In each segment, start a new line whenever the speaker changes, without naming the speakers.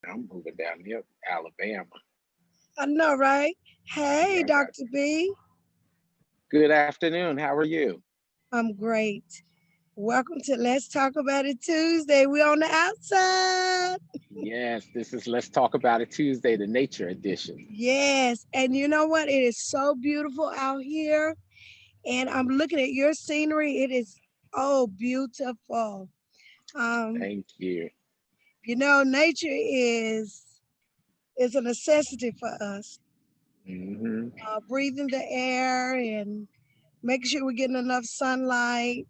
I'm moving down here, Alabama.
I know, right? Hey,
Yeah, I got
Dr. B.
good afternoon. How are you?
I'm great. Welcome to Let's Talk About It Tuesday. We're on the outside.
Yes, this is Let's Talk About It Tuesday, the nature edition.
Yes. And you know what? It is so beautiful out here. And I'm looking at your scenery. It is, oh, beautiful. Um,
Thank you.
Nature is a necessity for us.
Hmm.
Breathing the air and making sure we're getting enough sunlight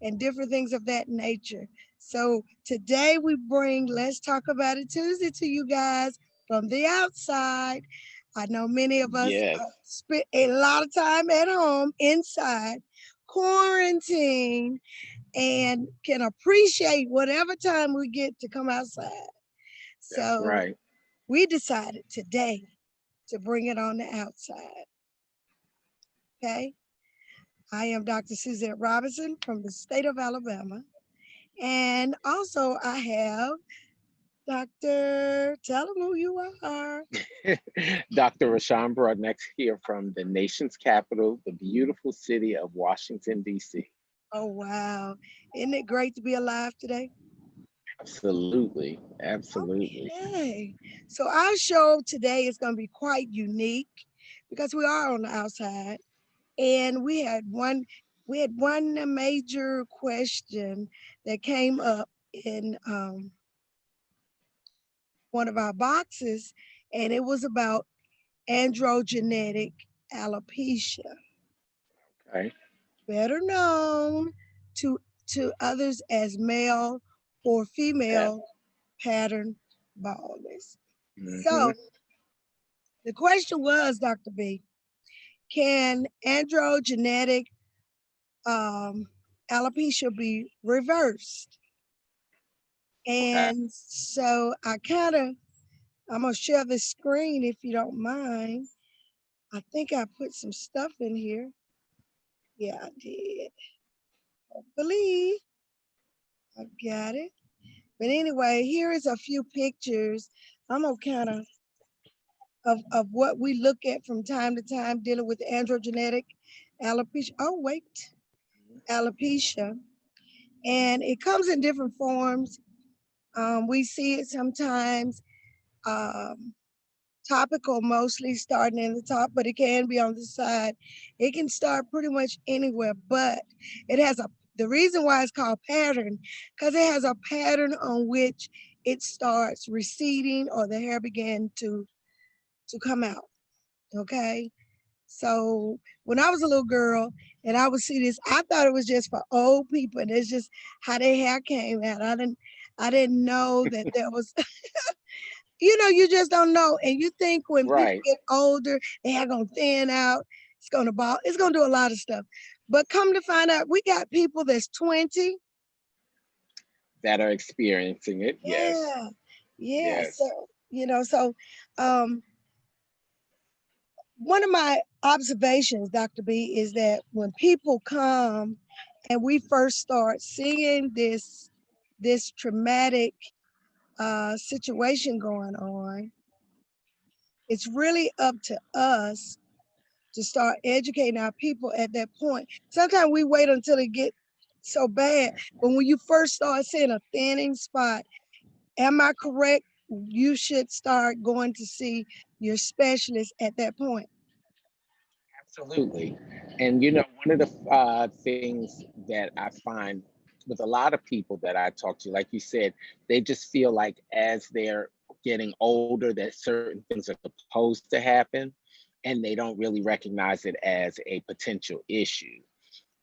and different things of that nature. So today we bring Let's Talk About It Tuesday to you guys from the outside. I know many of us
Yes,
spend a lot of time at home inside, quarantine, and can appreciate whatever time we get to come outside.
that's
So
right.
we decided today to bring it on the outside. Okay. I am Dr. Suzette Robinson from the state of Alabama. And also I have Dr. Tell them who you are.
Dr. Rashawn Broadnex here from the nation's capital, the beautiful city of Washington, D.C.
Oh, wow. Isn't it great to be alive today?
Absolutely. Absolutely.
Okay. So our show today is going to be quite unique because we are on the outside. And we had one major question that came up in one of our boxes, and it was about androgenetic alopecia,
Okay.
better known to to others as male or
Pat.
female pattern baldness.
Hmm.
So the question was, Dr. B, can androgenetic um, alopecia be reversed?
Okay.
And so I'm gonna share the screen if you don't mind. I think I put some stuff in here. Yeah, I did. Hopefully, I got it. But anyway, here is a few pictures. I'm gonna kind of what we look at from time to time dealing with androgenetic alopecia. Oh, wait, alopecia. And it comes in different forms. We see it sometimes um, topical, mostly starting in the top, but it can be on the side. It can start pretty much anywhere, but it has the reason why it's called pattern, because it has a pattern on which it starts receding or the hair began to come out. Okay. So when I was a little girl and I would see this, I thought it was just for old people, and it's just how their hair came out. I didn't know that there was you just don't know. And you think when people
Right.
get older, they are gonna thin out, it's gonna ball, it's gonna do a lot of stuff. But come to find out, we got people that's 20.
That are experiencing it. Yes.
Yeah, yeah.
Yes.
So um one of my observations, Dr. B, is that when people come and we first start seeing this traumatic situation going on, it's really up to us to start educating our people at that point. Sometimes we wait until it get so bad, but when you first start seeing a thinning spot, am I correct? You should start going to see your specialist at that point.
Absolutely. And one of the things that I find with a lot of people that I talk to, like you said, they just feel like as they're getting older, that certain things are supposed to happen, and they don't really recognize it as a potential issue.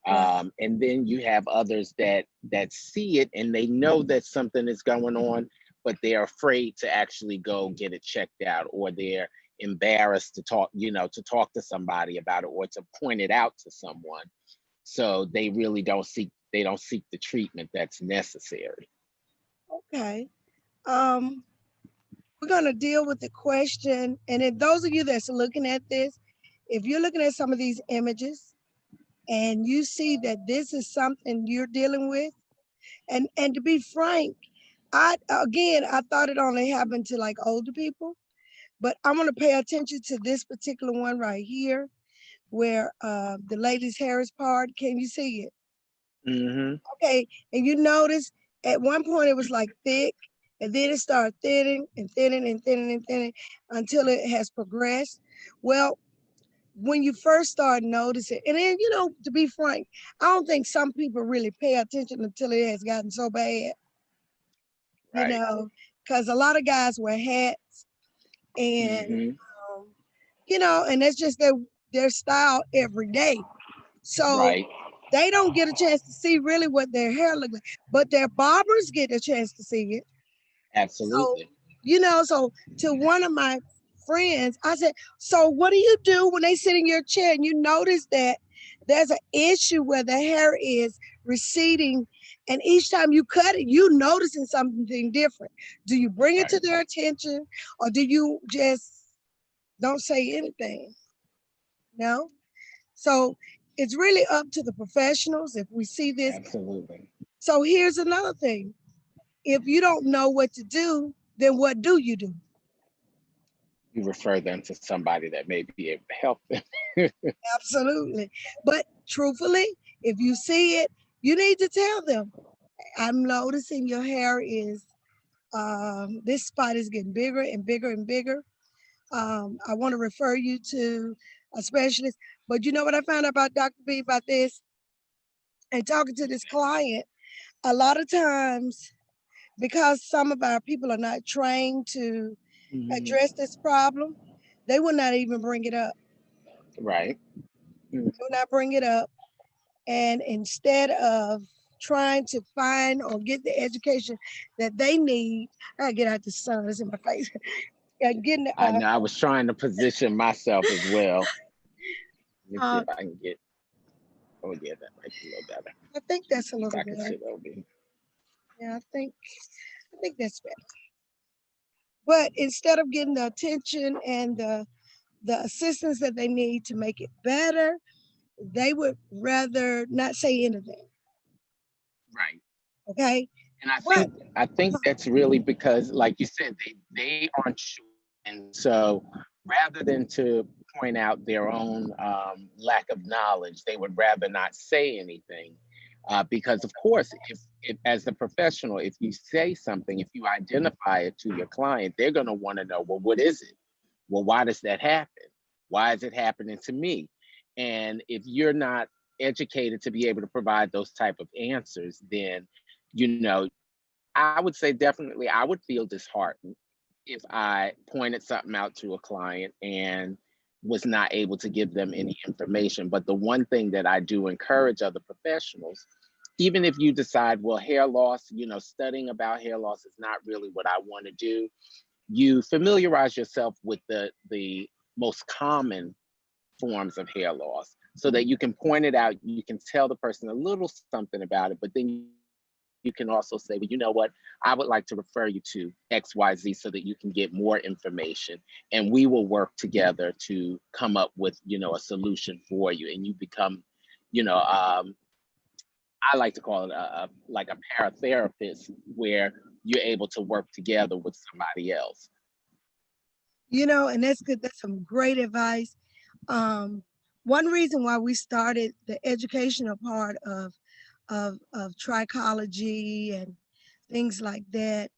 Right.
And then you have others that see it and they know that something is going on, but they're afraid to actually go get it checked out, or they're embarrassed to talk to somebody about it or to point it out to someone. So they don't seek the treatment that's necessary.
Okay. Um, we're gonna deal with the question, and if those of you that's looking at this, if you're looking at some of these images and you see that this is something you're dealing with, and to be frank, I thought it only happened to like older people, but I'm gonna pay attention to this particular one right here, where the lady's hair is part. Can you see it?
Mm-hmm.
Okay, and you notice at one point it was like thick, and then it started thinning and thinning and thinning and thinning until it has progressed. Well, when you first start noticing, and then to be frank, I don't think some people really pay attention until it has gotten so bad, you
Right.
know, because a lot of guys wear hats and
Mm-hmm.
um, and that's just their style every day. So
Right.
they don't get a chance to see really what their hair looks like, but their barbers get a chance to see it. So,
Absolutely.
so to one of my friends, I said, so what do you do when they sit in your chair and you notice that there's an issue where the hair is receding, and each time you cut it, you noticing something different? Do you bring it to
Right.
their attention, or do you just don't say anything? No. So it's really up to the professionals if we see this.
Absolutely.
So here's another thing. If you don't know what to do, then what do you do?
You refer them to somebody that may be able to help them.
Absolutely. But truthfully, if you see it, you need to tell them, I'm noticing your hair is, this spot is getting bigger and bigger and bigger. I want to refer you to a specialist. But you know what I found out about Dr. B about this? And talking to this client, a lot of times, because some of our people are not trained to
Mhm.
address this problem, they will not even bring it up.
Right. Mm.
They will not bring it up. And instead of trying to find or get the education that they need, I get out the sun, it's in my face. And getting
I know. I was trying to position myself as well. Let me see
uh,
if I can get. Oh yeah, that might be a little better.
I think that's a
If
little
I can
better.
sit over here.
Yeah, I think that's better. But instead of getting the attention and the assistance that they need to make it better, they would rather not say anything.
Right.
Okay.
And I
But
think that's really because, like you said, they aren't sure, and so rather than to point out their own lack of knowledge, they would rather not say anything. Because of course, if as the professional, if you say something, if you identify it to your client, they're going to want to know, well, what is it? Well, why does that happen? Why is it happening to me? And if you're not educated to be able to provide those type of answers, then you know I would say definitely I would feel disheartened if I pointed something out to a client and was not able to give them any information. But the one thing that I do encourage other professionals, even if you decide, well, hair loss, studying about hair loss is not really what I want to do, you familiarize yourself with the most common forms of hair loss so that you can point it out, you can tell the person a little something about it, but then you can also say, well, you know what, I would like to refer you to XYZ so that you can get more information, and we will work together to come up with, a solution for you. And you become, you know, um, I like to call it like a paratherapist where you're able to work together with somebody else.
and that's good. That's some great advice. Um, One reason why we started the educational part of trichology and things like that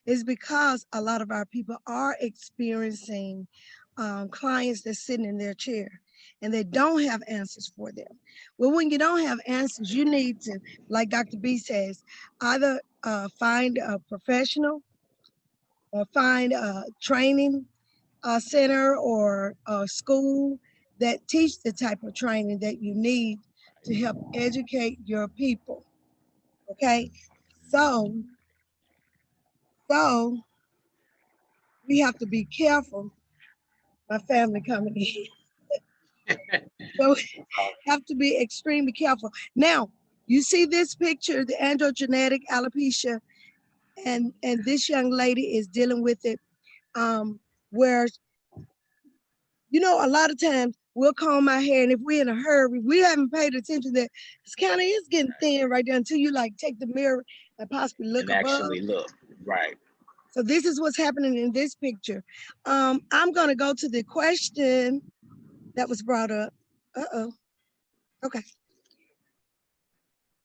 is because a lot of our people are experiencing clients that's sitting in their chair and they don't have answers for them. Well, when you don't have answers, you need to, like Dr. B says, either find a professional or find a training center or a school that teach the type of training that you need to help educate your people. Okay, so so we have to be careful. My family coming in, so we have to be extremely careful. Now, you see this picture, the androgenetic alopecia, and this young lady is dealing with it. Where a lot of times we'll comb our hair, and if we're in a hurry, we haven't paid attention that it's kind of is getting thin right there until you like take the mirror and possibly look
And
above.
actually look. Right.
So this is what's happening in this picture. I'm gonna go to the question that was brought up. Uh-oh. Okay.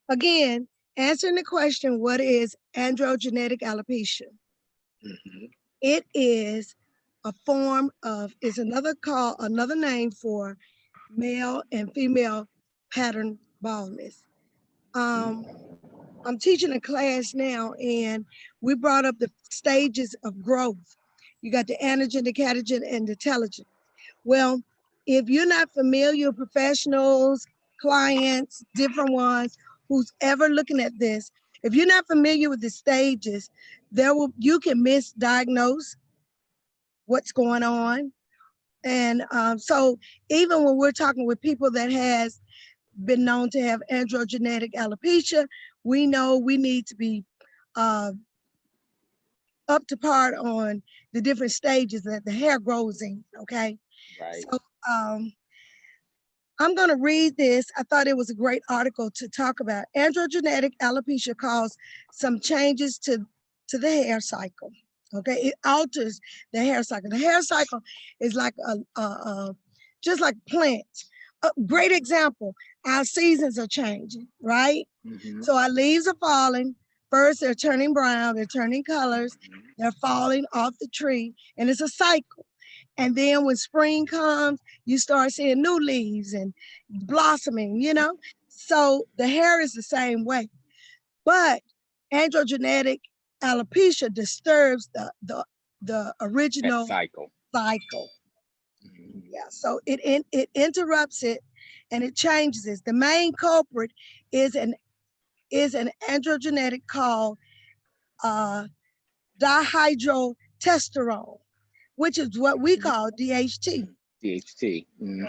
Again, answering the question, what is androgenetic alopecia?
Hmm.
It is a form of, is another name for male and female pattern baldness. Um, I'm teaching a class now, and we brought up the stages of growth. You got the anagen, the catagen, and the telogen. Well, if you're not familiar, professionals, clients, different ones, who's ever looking at this, if you're not familiar with the stages, you can misdiagnose what's going on. And so even when we're talking with people that has been known to have androgenetic alopecia, we know we need to be uh, up to par on the different stages that the hair grows in, okay?
Right.
So I'm going to read this. I thought it was a great article to talk about. Androgenetic alopecia causes some changes to the hair cycle. Okay, it alters the hair cycle. The hair cycle is like just like plants. A great example. Our seasons are changing, right?
Hmm.
So our leaves are falling. First, they're turning brown. They're turning colors. They're falling off the tree, and it's a cycle. And then when spring comes, you start seeing new leaves and blossoming, you know? So the hair is the same way. But androgenetic alopecia disturbs the
That
original
cycle.
cycle.
Hmm.
Yeah. So it interrupts it and it changes it. The main culprit is an androgenetic called uh, dihydrotestosterone, which is what we call DHT.
DHT. Hmm.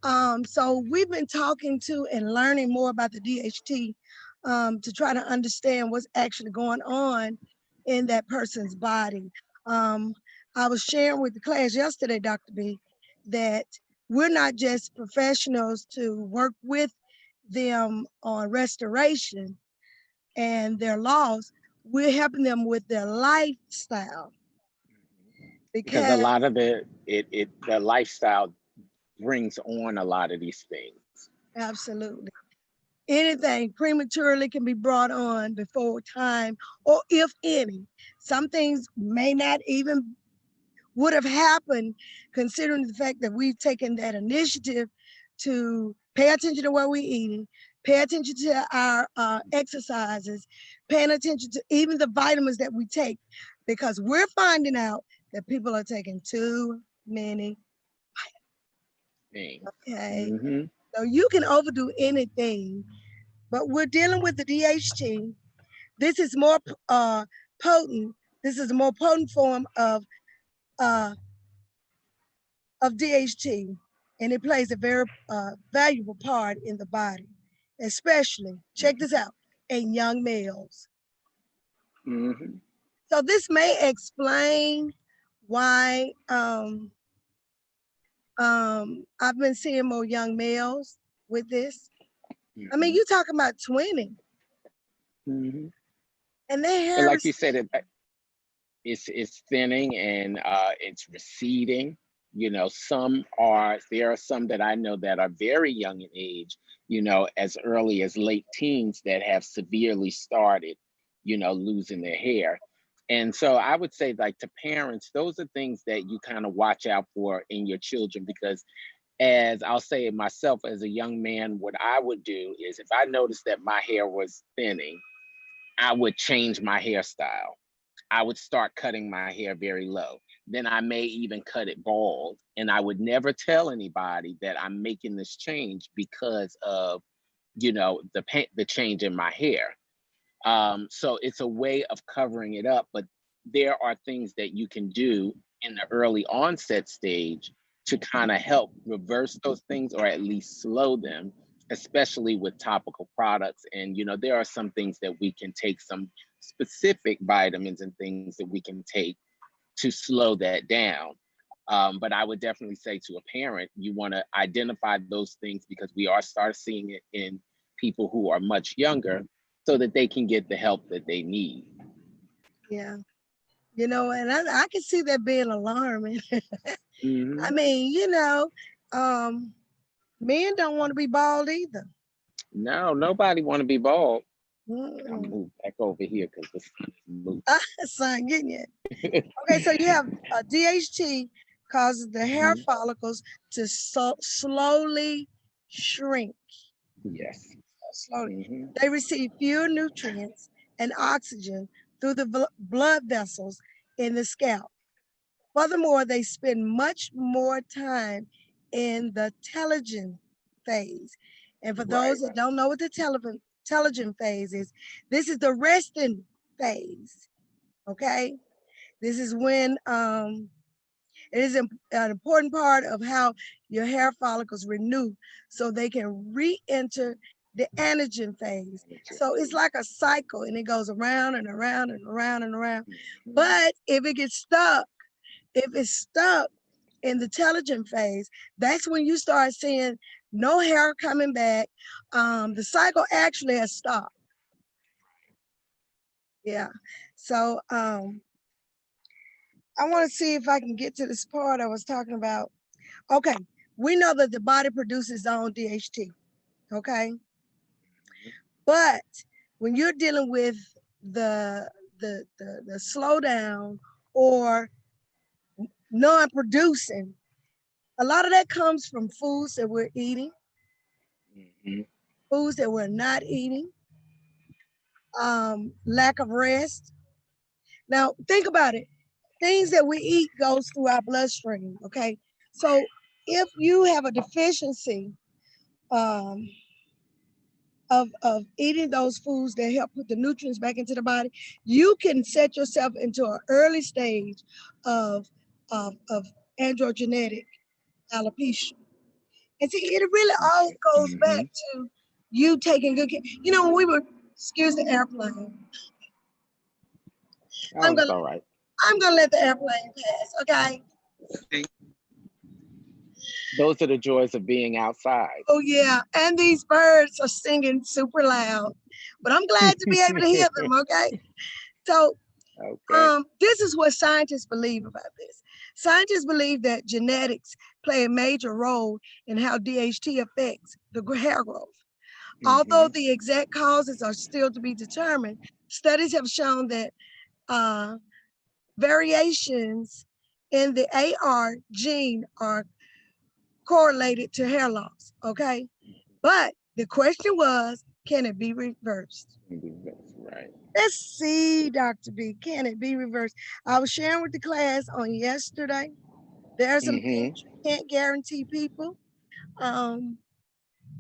Mhm. So we've been talking to and learning more about the DHT to try to understand what's actually going on in that person's body. Um, I was sharing with the class yesterday, Dr. B, that we're not just professionals to work with them on restoration and their loss, we're helping them with their lifestyle
Because a
because
lot of the lifestyle brings on a lot of these things.
absolutely. Anything prematurely can be brought on before time, or if any. Some things may not even would have happened considering the fact that we've taken that initiative to pay attention to what we're eating, pay attention to our exercises, paying attention to even the vitamins that we take, because we're finding out that people are taking too many.
Things.
Okay.
Hmm.
So you can overdo anything, but we're dealing with the DHT. This is more potent. This is a more potent form uh, of DHT, and it plays a very valuable part in the body, especially, check this out, in young males.
Hmm.
So this may explain why I've been seeing more young males with this. I mean,
Hmm.
you talking about 20,
Hmm.
and their
And
hair
like
is
you said, it's thinning and it's receding. There are some that I know that are very young in age, as early as late teens that have severely started, losing their hair. And so I would say, like, to parents, those are things that you kind of watch out for in your children, because as I'll say it myself as a young man, what I would do is if I noticed that my hair was thinning, I would change my hairstyle. I would start cutting my hair very low. Then I may even cut it bald. And I would never tell anybody that I'm making this change because of, the change in my hair. So it's a way of covering it up. But there are things that you can do in the early onset stage to kind of help reverse those things or at least slow them, especially with topical products. And, there are some things that we can take, some specific vitamins and things that we can take to slow that down. But I would definitely say to a parent, you want to identify those things because we are start seeing it in people who are much younger, so that they can get the help that they need.
Yeah. And I can see that being alarming. I
Hmm.
mean, um, men don't want to be bald either.
No, nobody want to be bald. I'll
Mm-mm.
move back over here because this is loose.
Son, getting it. Okay, so you have DHT causes the hair
Hmm.
follicles to slowly shrink.
Yes.
Slowly.
Hmm.
They receive fewer nutrients and oxygen through the blood vessels in the scalp. Furthermore, they spend much more time in the telogen phase. And for those
Right.
that don't know what the telogen phase is, this is the resting phase. Okay, this is when it is an important part of how your hair follicles renew so they can re-enter the anagen phase. So it's like a cycle and it goes around and around and around and around.
Mhm.
But if it's stuck in the telogen phase, that's when you start seeing no hair coming back. The cycle actually has stopped. Yeah. So I want to see if I can get to this part I was talking about. Okay, we know that the body produces its own DHT. Okay, but when you're dealing with the slowdown or non-producing, a lot of that comes from foods that we're eating,
Mhm.
foods that we're not eating, lack of rest. Now think about it. Things that we eat goes through our bloodstream. Okay, so if you have a deficiency um, of eating those foods that help put the nutrients back into the body, you can set yourself into an early stage of of androgenetic alopecia. And see, it really all
Okay.
goes back
Mhm.
to you taking good care. When we were, excuse the airplane. I'm
Oh, it's
gonna
all right.
I'm gonna let the airplane pass, okay?
See, those are the joys of being outside.
Oh yeah, and these birds are singing super loud, but I'm glad to be able to hear them, okay? So
Okay.
this is what scientists believe about this. Scientists believe that genetics play a major role in how DHT affects the hair growth. Although
Hmm.
the exact causes are still to be determined, studies have shown that uh, variations in the AR gene are correlated to hair loss. Okay, but the question was, can it be reversed?
Right.
Let's see, Dr. B, can it be reversed? I was sharing with the class on yesterday. There are some things
Hmm.
you can't guarantee people. Um,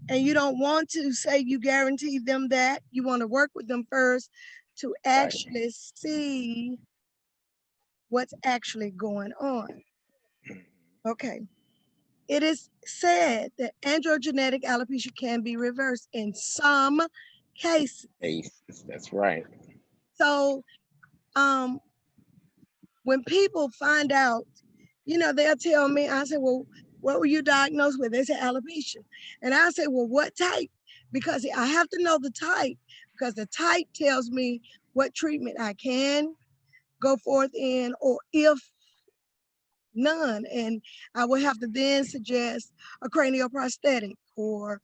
and you don't want to say you guarantee them that. You want to work with them first to
Right.
actually see what's actually going on. Okay. It is said that androgenetic alopecia can be reversed in some cases.
Aces. That's right.
So, um, when people find out, they'll tell me, I say, well, what were you diagnosed with? They say alopecia. And I say, well, what type? Because I have to know the type, because the type tells me what treatment I can go forth in, or if none. And I would have to then suggest a cranial prosthetic or,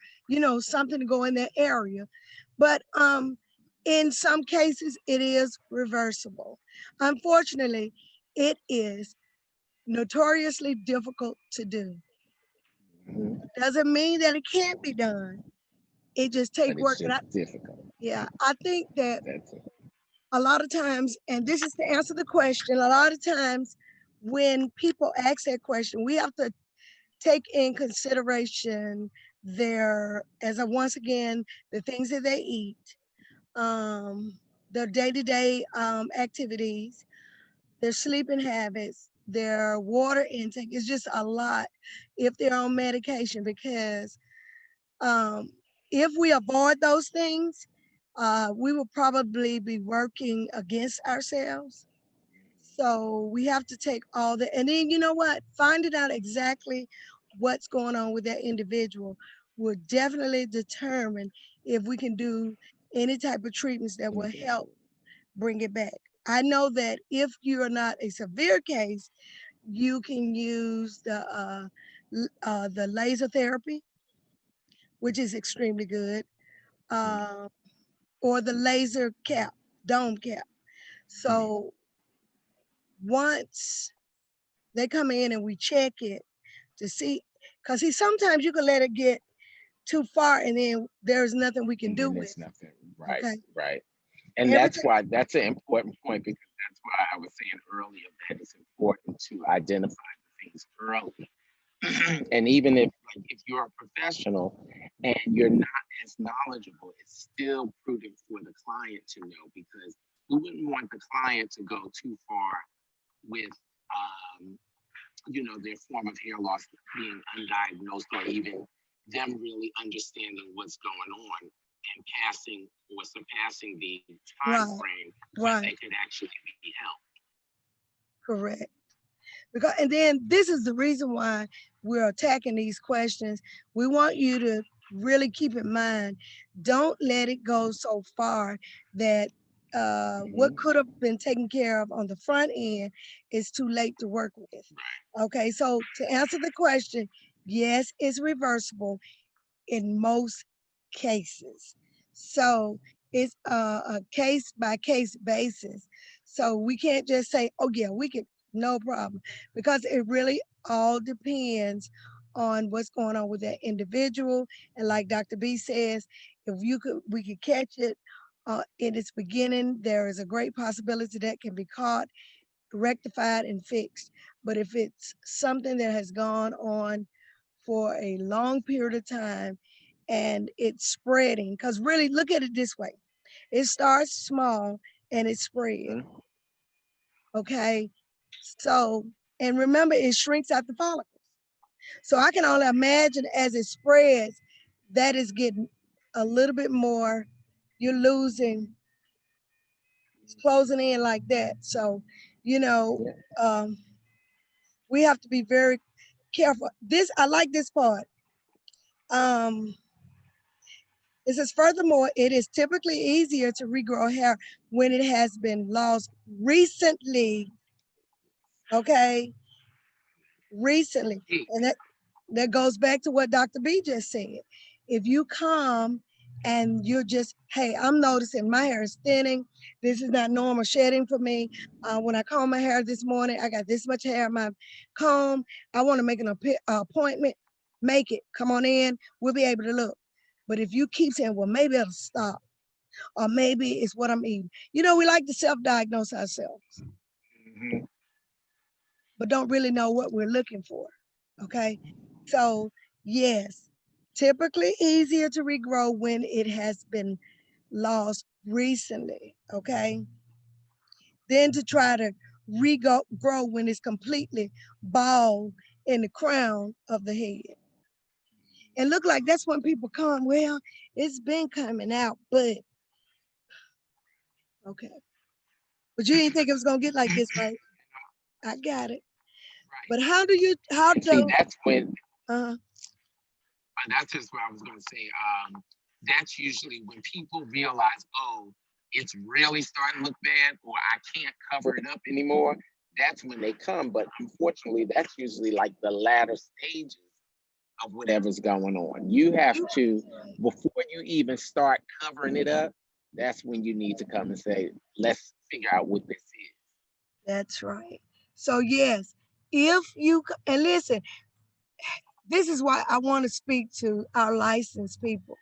something to go in that area. But in some cases, it is reversible. Unfortunately, it is notoriously difficult to do.
Hmm.
Doesn't mean that it can't be done. It just take
But it's
work. And
just difficult.
I think that
That's it.
a lot of times, and this is to answer the question, a lot of times when people ask that question, we have to take in consideration as a once again, the things that they eat, um, their day-to-day activities, their sleeping habits, their water intake. It's just a lot if they're on medication, because um, if we avoid those things, we will probably be working against ourselves. So we have to take all that. And then you know what? Finding out exactly what's going on with that individual will definitely determine if we can do any type of treatments that will help bring it back. I know that if you're not a severe case, you can use the laser therapy, which is extremely good, uh, or the laser cap, dome cap. So once they come in and we check it to see, because sometimes you can let it get too far and then there's nothing we can
And
do
then
with
there's nothing.
it.
Right,
Okay.
right. And
Every
that's
time.
why that's an important point, because that's why I was saying earlier that it's important to identify the things early. And even if like if you're a professional and you're not as knowledgeable, it's still prudent for the client to know, because we wouldn't want the client to go too far with their form of hair loss being undiagnosed, or even them really understanding what's going on and passing or surpassing the time
Right,
frame where they
right,
could actually be helped.
correct. Because and then this is the reason why we're attacking these questions. We want you to really keep in mind, don't let it go so far that what
Mhm.
could have been taken care of on the front end is too late to work with. Okay, so to answer the question, yes, it's reversible in most cases. So it's a case by case basis. So we can't just say, oh, yeah, we can, no problem, because it really all depends on what's going on with that individual. And like Dr. B says, if we could catch it in its beginning, there is a great possibility that can be caught, rectified, and fixed. But if it's something that has gone on for a long period of time and it's spreading, because really look at it this way, it starts small and it spreads.
Mhm.
Okay, so and remember, it shrinks out the follicles, so I can only imagine as it spreads that is getting a little bit more, you're losing, it's closing in like that. So you know,
Yeah.
um, we have to be very careful. This, I like this part. um, It says, furthermore, it is typically easier to regrow hair when it has been lost recently. Okay, recently. And that goes back to what Dr. B just said. If you come and you're just, hey, I'm noticing my hair is thinning. This is not normal shedding for me. When I comb my hair this morning, I got this much hair in my comb. I want to make an appointment. Make it. Come on in. We'll be able to look. But if you keep saying, well, maybe it'll stop, or maybe it's what I'm eating. You know, we like to self-diagnose ourselves,
Mhm.
but don't really know what we're looking for. Okay. So, yes, typically easier to regrow when it has been lost recently. Okay. Then to try to regrow when it's completely bald in the crown of the head. And look like that's when people come, well, it's been coming out, but okay. But you didn't think it was going to get like this, right? I got it.
Right.
But how
And see,
do, uh,
that's just what I was going to say. That's usually when people realize, oh, it's really starting to look bad, or I can't cover it up anymore. That's when they come. But unfortunately, that's usually like the latter stages of whatever's going on. You have to, before you even start covering it up, that's when you need to come and say, let's figure out what this is.
that's right. So yes, if you, and listen, this is why I want to speak to our licensed people.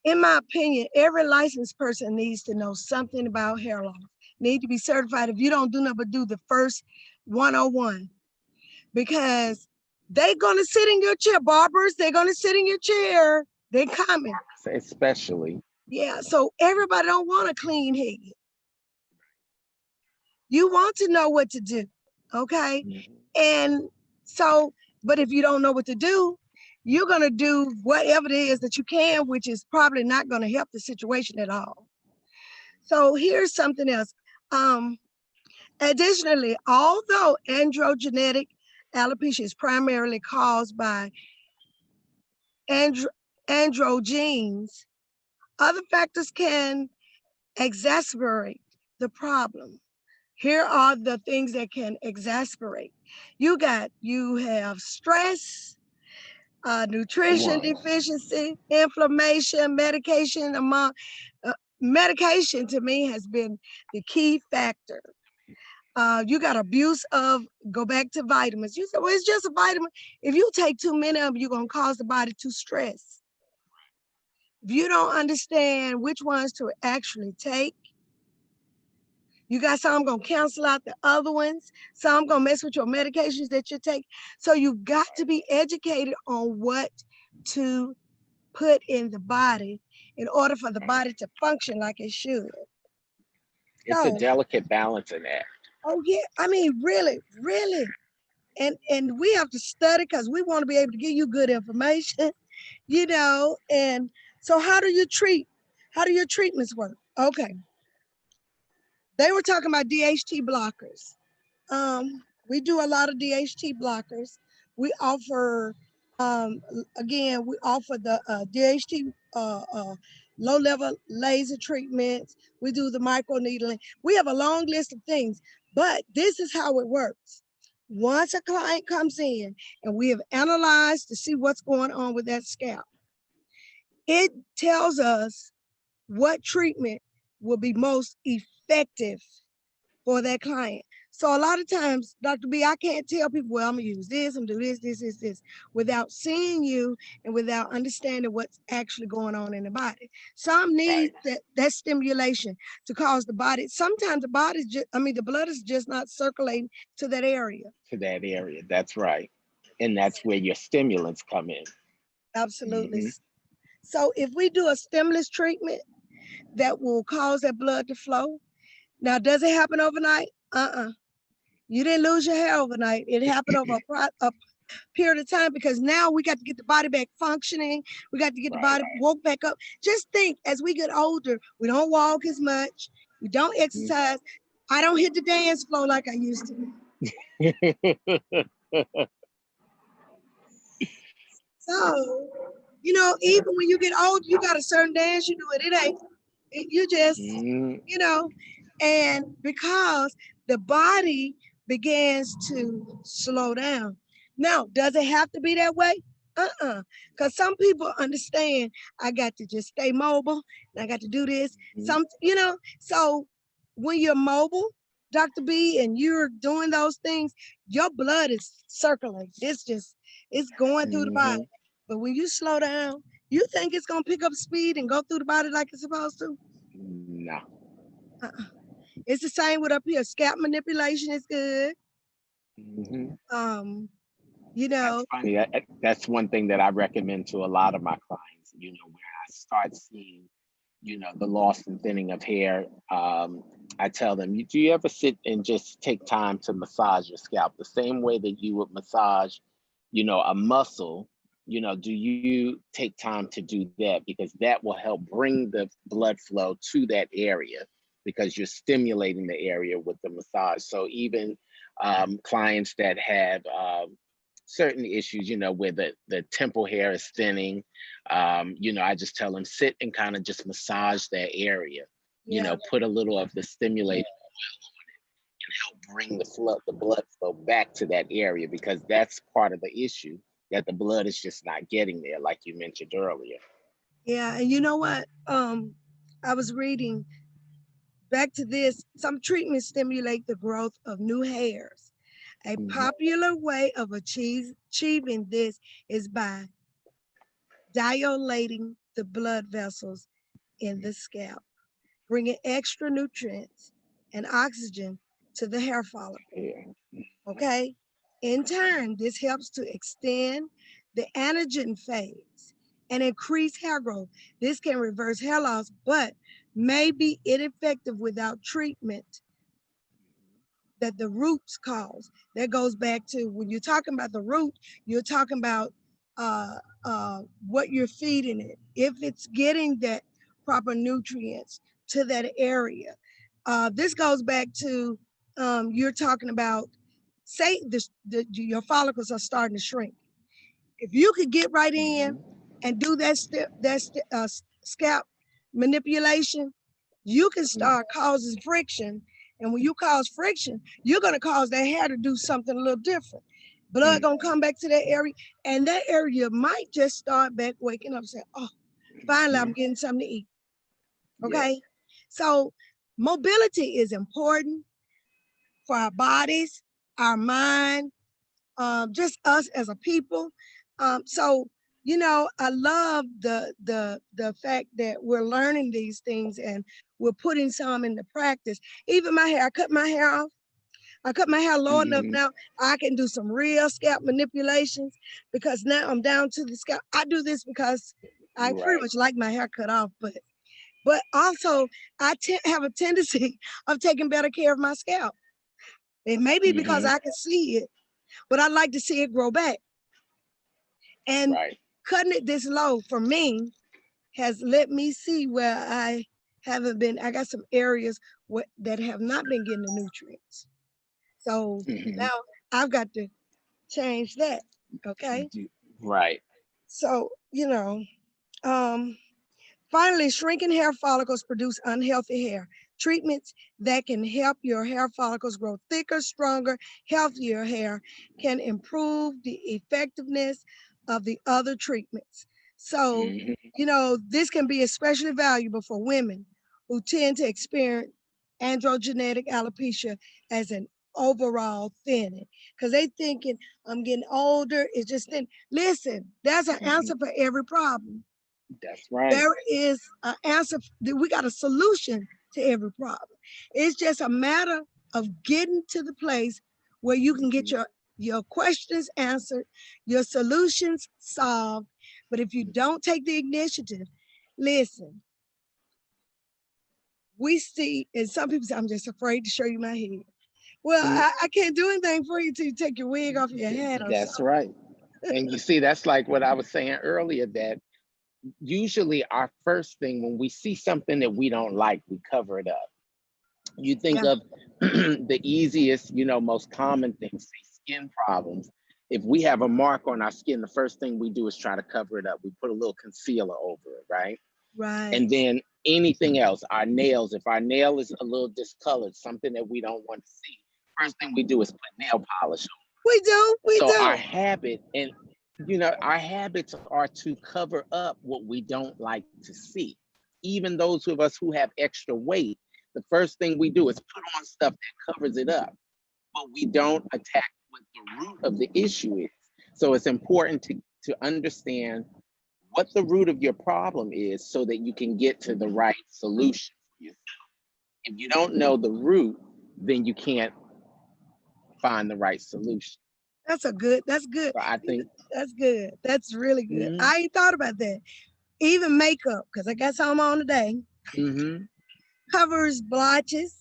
In my opinion, every licensed person needs to know something about hair loss. Need to be certified. If you don't do nothing but do the first 101, because they're gonna sit in your chair, barbers. They're gonna sit in your chair. They're coming.
Especially.
Yeah. So everybody don't want a clean head. You want to know what to do. Okay.
Mhm.
And so, but if you don't know what to do, you're going to do whatever it is that you can, which is probably not going to help the situation at all. So here's something else. Um, Additionally, although androgenetic alopecia is primarily caused by andro androgens, other factors can exacerbate the problem. Here are the things that can exacerbate. You have stress, nutrition
One.
deficiency, inflammation, medication. Medication to me has been the key factor. You got abuse of, go back to vitamins. You say, well, it's just a vitamin. If you take too many of them, you're going to cause the body to stress. If you don't understand which ones to actually take, you got some going to cancel out the other ones. Some going to mess with your medications that you take. So you've got to be educated on what to put in the body in order for the body to function like it should.
It's a
So,
delicate balancing act.
oh yeah, I mean, really, really. And we have to study because we want to be able to give you good information, you know. And so how do your treatments work? Okay. They were talking about DHT blockers. We do a lot of DHT blockers. We offer, again, we offer the DHT low-level laser treatments. We do the microneedling. We have a long list of things, but this is how it works. Once a client comes in and we have analyzed to see what's going on with that scalp, it tells us what treatment will be most effective for that client. So a lot of times, Dr. B, I can't tell people, well, I'm gonna use this, I'm gonna do this, without seeing you and without understanding what's actually going on in the body. Some need
Right.
that stimulation to cause the body. Sometimes the body's just, I mean, the blood is just not circulating to that area.
To that area. That's right. And that's where your stimulants come in.
Absolutely.
Hmm.
So if we do a stimulus treatment that will cause that blood to flow, now does it happen overnight? You didn't lose your hair overnight. It happened over a period of time because now we got to get the body back functioning. We got to get the
Right.
body woke back up. Just think, as we get older, we don't walk as much. We don't
Mhm.
exercise. I don't hit the dance floor like I used to. So, you know, even when you get old, you got a certain dance you do it. It ain't, you just,
Mhm.
you know, and because the body begins to slow down. Now, does it have to be that way? Because some people understand I got to just stay mobile and I got to do this.
Mhm.
So when you're mobile, Dr. B, and you're doing those things, your blood is circulating. It's going through the body.
Mhm.
But when you slow down, you think it's gonna pick up speed and go through the body like it's supposed to?
No.
Uh-uh. It's the same with up here. Scalp manipulation is good.
Mhm.
Um, you
That's
know,
funny. That's one thing that I recommend to a lot of my clients, where I start seeing, the loss and thinning of hair. I tell them, do you ever sit and just take time to massage your scalp the same way that you would massage, a muscle? Do you take time to do that? Because that will help bring the blood flow to that area because you're stimulating the area with the massage. So even clients that have certain issues, where the temple hair is thinning, I just tell them sit and kind of just massage that area,
yeah,
put a little of the stimulating and help bring the blood flow back to that area because that's part of the issue that the blood is just not getting there, like you mentioned earlier.
yeah. And you know what? I was reading back to this. Some treatments stimulate the growth of new hairs. A
Mhm.
popular way of achieving this is by dilating the blood vessels in the scalp, bringing extra nutrients and oxygen to the hair follicle.
Yeah.
Okay. In turn, this helps to extend the anagen phase and increase hair growth. This can reverse hair loss, but may be ineffective without treatment that the roots cause. That goes back to when you're talking about the root, you're talking about uh, what you're feeding it. If it's getting that proper nutrients to that area. This goes back to you're talking about, say your follicles are starting to shrink. If you could get right in
Mm-hmm.
and do scalp manipulation, you can start causing friction. And when you cause friction, you're going to cause that hair to do something a little different. Blood going to come back to that area, and that area might just start back waking up and say, oh, finally, I'm
Mm-hmm.
getting something to eat.
Yes.
Okay. So mobility is important for our bodies, our mind, just us as a people. So I love the fact that we're learning these things and we're putting some into practice. Even my hair, I cut my hair off. I cut my hair low enough
Mm-hmm.
now. I can do some real scalp manipulations because now I'm down to the scalp. I do this because I pretty
Right.
much like my hair cut off, but also I have a tendency of taking better care of my scalp. It may be because
Mm-hmm.
I can see it, but I like to see it grow back. And
Right.
cutting it this low for me has let me see where I haven't been. I got some areas that have not been getting the nutrients. So
Mm-hmm.
now I've got to change that. Okay.
Right.
So, um, finally, shrinking hair follicles produce unhealthy hair. Treatments that can help your hair follicles grow thicker, stronger, healthier hair can improve the effectiveness of the other treatments. So,
Mm-hmm.
this can be especially valuable for women who tend to experience androgenetic alopecia as an overall thinning because they thinking I'm getting older, it's just thin. Listen, there's an
Mm-hmm.
answer for every problem.
That's right.
There is an answer. We got a solution to every problem. It's just a matter of getting to the place where you can get
Mm-hmm.
your questions answered, your solutions solved. But if you don't take the initiative, listen, we see, and some people say, I'm just afraid to show you my head. Well, I can't do anything for you till you take your wig off your head or
That's
something.
right. And you see, that's like what I was saying earlier, that usually our first thing when we see something that we don't like, we cover it up. You think
Yeah,
of the easiest, most common things, say skin problems. If we have a mark on our skin, the first thing we do is try to cover it up. We put a little concealer over it, right?
right.
And then anything else, our nails, if our nail is a little discolored, something that we don't want to see, first thing we do is put nail polish on.
We do, we
So our
do.
habit, and our habits are to cover up what we don't like to see. Even those of us who have extra weight, the first thing we do is put on stuff that covers it up, but we don't attack what the root of the issue is. So it's important to understand what the root of your problem is so that you can get to the right solution for yourself. If you don't know the root, then you can't find the right solution.
That's good.
So I think,
That's good. That's really good.
mm-hmm,
I ain't thought about that. Even makeup, because I got some on today,
mm-hmm,
covers blotches.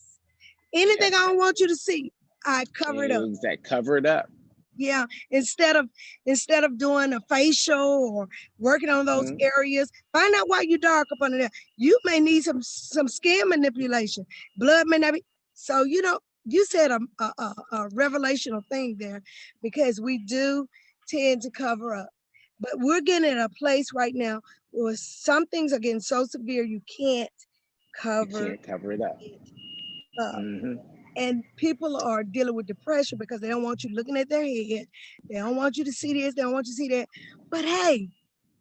Anything I
yes,
don't want you to see, I cover it up.
exactly. Cover it up.
Yeah. Instead of doing a facial or working on those
Mm-hmm.
areas, find out why you dark up under there. You may need some skin manipulation. Blood may not be. So you said a revelational thing there, because we do tend to cover up. But we're getting at a place right now where some things are getting so severe you can't
You
cover
can't cover it up.
it up.
Mm-hmm.
And people are dealing with depression because they don't want you looking at their head. They don't want you to see this. They don't want you to see that. But hey,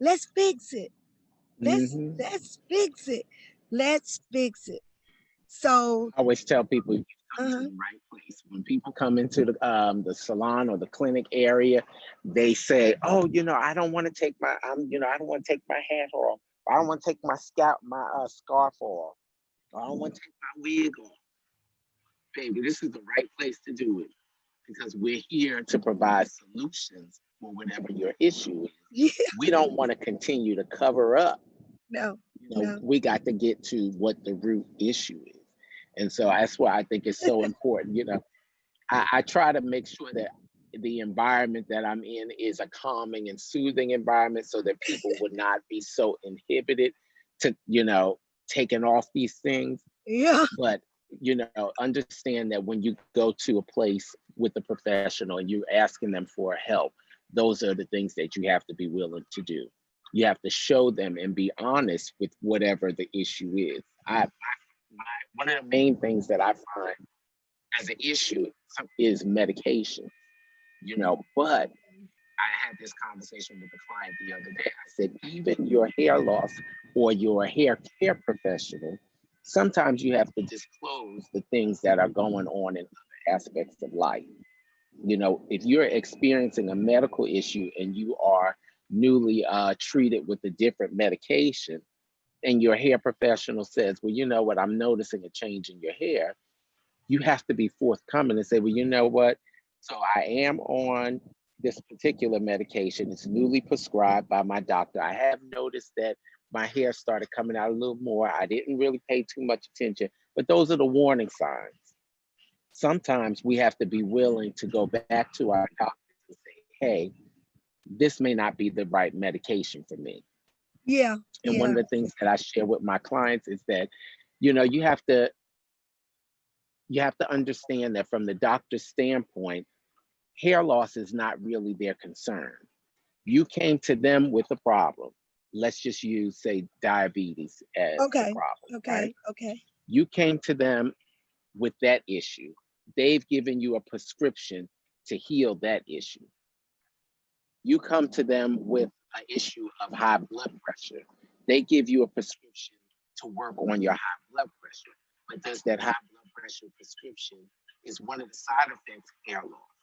let's fix it. Let's
Mm-hmm.
let's fix it. Let's fix it. So,
I always tell people you come to
uh-huh.
the right place. When people come into the salon or the clinic area, they say, "Oh, I don't want to take my I don't want to take my hat off. I don't want to take my scarf off. I don't want to take my wig off." Baby, this is the right place to do it because we're here to provide solutions for whatever your issue is.
Yeah,
We don't want to continue to cover up.
no, no.
We got to get to what the root issue is. And so that's why I think it's so important. I try to make sure that the environment that I'm in is a calming and soothing environment so that people would not be so inhibited to, taking off these things.
Yeah,
But understand that when you go to a place with a professional and you're asking them for help, those are the things that you have to be willing to do. You have to show them and be honest with whatever the issue is. One of the main things that I find as an issue is medication, but I had this conversation with a client the other day. I said, even your hair loss or your hair care professional, sometimes you have to disclose the things that are going on in other aspects of life. If you're experiencing a medical issue and you are newly treated with a different medication, and your hair professional says, well, you know what, I'm noticing a change in your hair, you have to be forthcoming and say, well, you know what? So I am on this particular medication. It's newly prescribed by my doctor. I have noticed that my hair started coming out a little more. I didn't really pay too much attention, but those are the warning signs. Sometimes we have to be willing to go back to our doctors and say, hey, this may not be the right medication for me.
Yeah,
And one
yeah.
of the things that I share with my clients is that, you have to understand that from the doctor's standpoint, hair loss is not really their concern. You came to them with a problem. Let's just use, say, diabetes as the
Okay,
problem, right?
okay, okay.
You came to them with that issue. They've given you a prescription to heal that issue. You come to them with an issue of high blood pressure. They give you a prescription to work on your high blood pressure. But does that high blood pressure prescription is one of the side effects hair loss?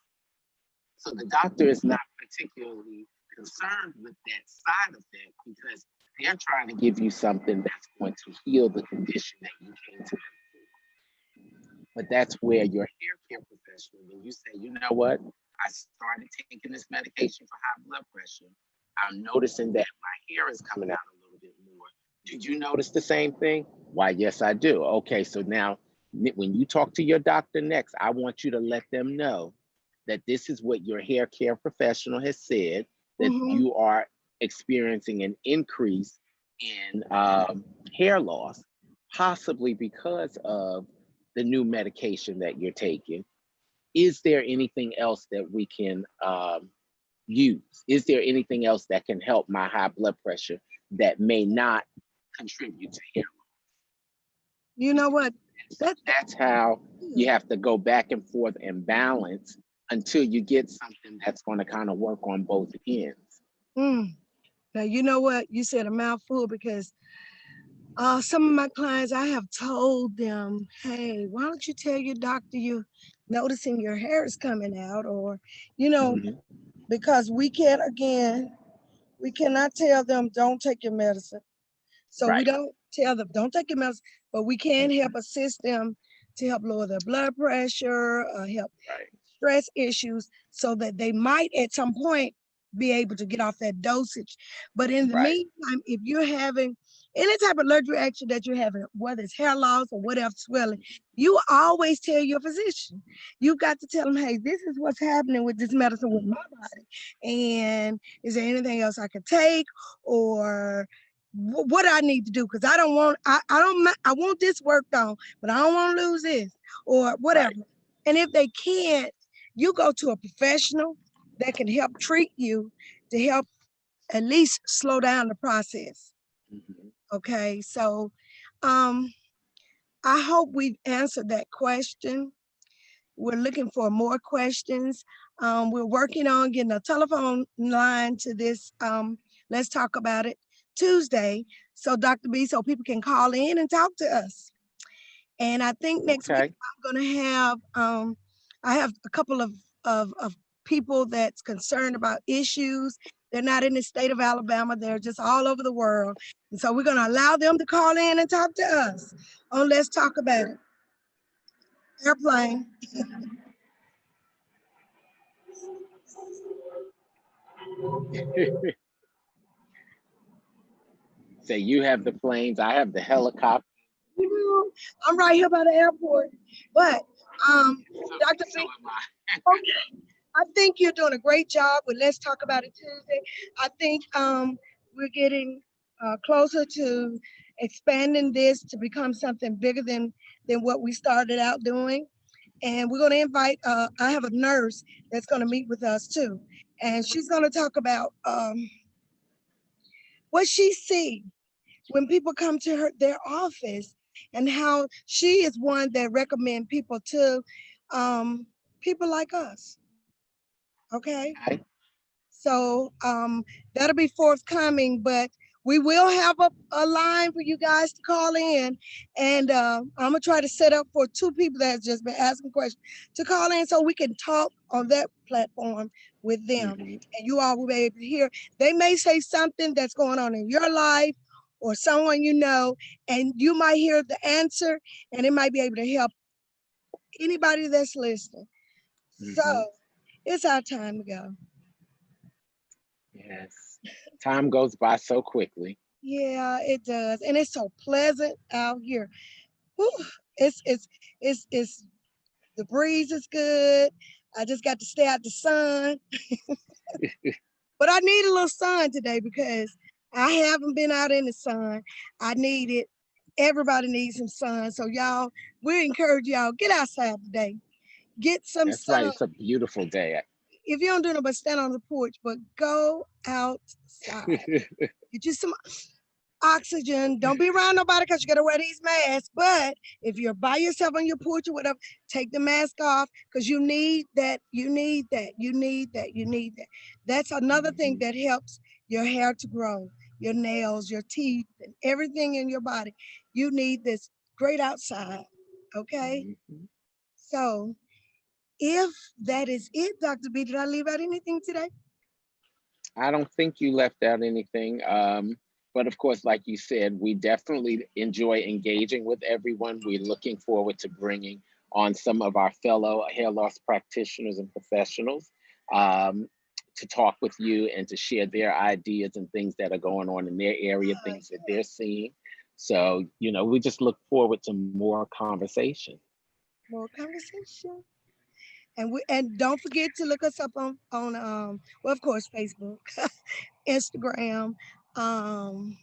So the doctor is not particularly concerned with that side effect because they're trying to give you something that's going to heal the condition that you came to them for. But that's where your hair care professional, when you say, you know what, I started taking this medication for high blood pressure. I'm noticing that my hair is coming out a little bit more. Did you notice the same thing? Why, yes, I do. Okay, so now when you talk to your doctor next, I want you to let them know that this is what your hair care professional has said, that
Mm-hmm.
you are experiencing an increase in hair loss, possibly because of the new medication that you're taking. Is there anything else that we can use? Is there anything else that can help my high blood pressure that may not contribute to hair
You know what?
loss? So
That
that's how you
good.
have to go back and forth and balance until you get something that's going to kind of work on both ends.
Mm. Now you know what? You said a mouthful because some of my clients, I have told them, hey, why don't you tell your doctor you're noticing your hair is coming out, or you know,
Mhm.
because we can't again, we cannot tell them don't take your medicine. So we
Right.
don't tell them don't take your medicine, but we can help
Mhm.
assist them to help lower their blood pressure, help
Right.
stress issues so that they might at some point be able to get off that dosage. But in the
Right.
meantime, if you're having any type of allergic reaction that you're having, whether it's hair loss or whatever swelling, you always tell your physician. You got to tell them, hey, this is what's happening with this medicine with my body. And is there anything else I could take or what I need to do? Because I don't want, I don't, I want this worked on, but I don't want to lose this or whatever.
Right.
And if they can't, you go to a professional that can help treat you to help at least slow down the process.
Mhm.
Okay. So um, I hope we've answered that question. We're looking for more questions. We're working on getting a telephone line to this. Let's talk about it Tuesday. So Dr. B, so people can call in and talk to us. And I think next week
Okay.
I'm going to have I have a couple of people that's concerned about issues. They're not in the state of Alabama. They're just all over the world. And so we're going to allow them to call in and talk to us on Let's Talk About It. Airplane.
So you have the planes, I have the helicopter.
You know, I'm right here by the airport. But
So,
Dr.
so
B,
am I.
okay, I think you're doing a great job with Let's Talk About It Tuesday. I think we're getting closer to expanding this to become something bigger than than what we started out doing. And we're going to invite, I have a nurse that's going to meet with us too. And she's going to talk about what she sees when people come to their office, and how she is one that recommend people to people like us. Okay.
Okay.
So that'll be forthcoming, but we will have a line for you guys to call in. And I'm gonna try to set up for two people that's just been asking questions to call in so we can talk on that platform with them.
Mhm.
And you all will be able to hear. They may say something that's going on in your life or someone you know, and you might hear the answer, and it might be able to help anybody that's listening. So
Mhm.
it's our time to go.
Yes. Time goes by so quickly.
Yeah, it does, and it's so pleasant out here. Whew, it's the breeze is good. I just got to stay out the sun, but I need a little sun today because I haven't been out in the sun. I need it. Everybody needs some sun, so y'all, we encourage y'all get outside today, get some
That's right.
sun.
It's a beautiful day.
If you don't do nothing but stand on the porch, but go outside, get you some oxygen. Don't be around nobody because you gotta wear these masks. But if you're by yourself on your porch or whatever, take the mask off because you need that. You need that. You need that. You need that. That's another thing
Mhm.
that helps your hair to grow, your nails, your teeth, and everything in your body. You need this great outside. Okay.
Mhm.
So if that is it, Dr. B, did I leave out anything today?
I don't think you left out anything. But of course, like you said, we definitely enjoy engaging with everyone. We're looking forward to bringing on some of our fellow hair loss practitioners and professionals um, to talk with you and to share their ideas and things that are going on in their area, things that they're seeing. So, we just look forward to more conversation.
More conversation. And don't forget to look us up on well, of course, Facebook, Instagram, um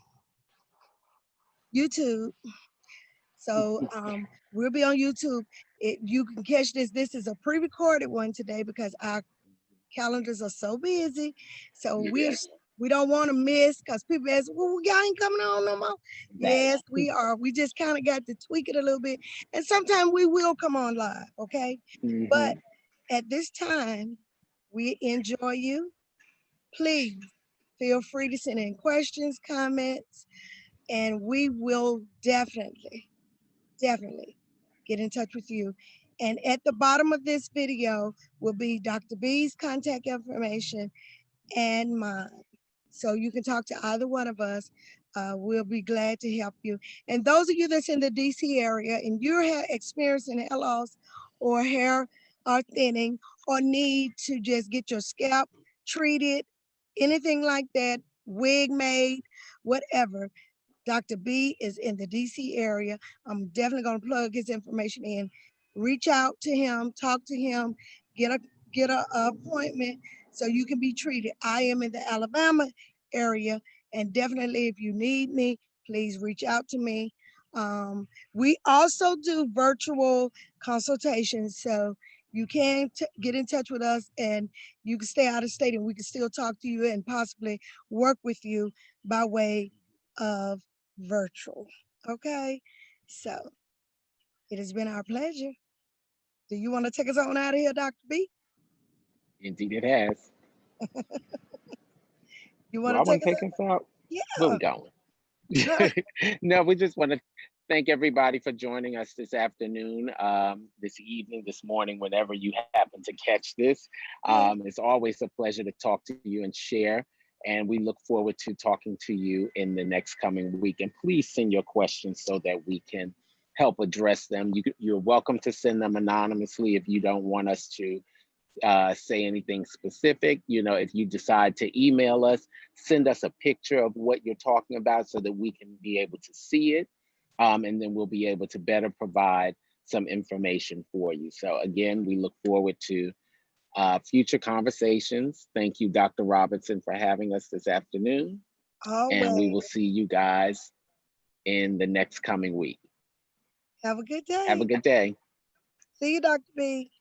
YouTube. So we'll be on YouTube. You can catch this. This is a pre-recorded one today because our calendars are so busy. So
Yes,
we don't want to miss because people ask, well, y'all ain't coming on no more.
right.
Yes, we are. We just kind of got to tweak it a little bit. And sometimes we will come on live, okay? But
Hmm.
at this time, we enjoy you. Please feel free to send in questions, comments, and we will definitely get in touch with you. And at the bottom of this video will be Dr. B's contact information and mine. So you can talk to either one of us. We'll be glad to help you. And those of you that's in the DC area and you're experiencing hair loss or hair thinning or need to just get your scalp treated, anything like that, wig made, whatever, Dr. B is in the DC area. I'm definitely going to plug his information in. Reach out to him, talk to him, get a appointment so you can be treated. I am in the Alabama area, and definitely if you need me, please reach out to me. We also do virtual consultations, so you can get in touch with us, and you can stay out of state, and we can still talk to you and possibly work with you by way of virtual. Okay, so it has been our pleasure. Do you want to take us on out of here, Dr. B?
Indeed, it has.
You
Do
want
I
to take
want to
us
take
out?
us out? Where
Yeah.
we going? No, we just want to thank everybody for joining us this afternoon, this evening, this morning, whenever you happen to catch this.
Yeah.
It's always a pleasure to talk to you and share. And we look forward to talking to you in the next coming week. And please send your questions so that we can help address them. You're welcome to send them anonymously if you don't want us to say anything specific. If you decide to email us, send us a picture of what you're talking about so that we can be able to see it. And then we'll be able to better provide some information for you. So, again, we look forward to future conversations. Thank you, Dr. Robinson, for having us this afternoon. And we
Always.
will see you guys in the next coming week.
Have a good
Have a
day.
good day.
See you, Dr. B.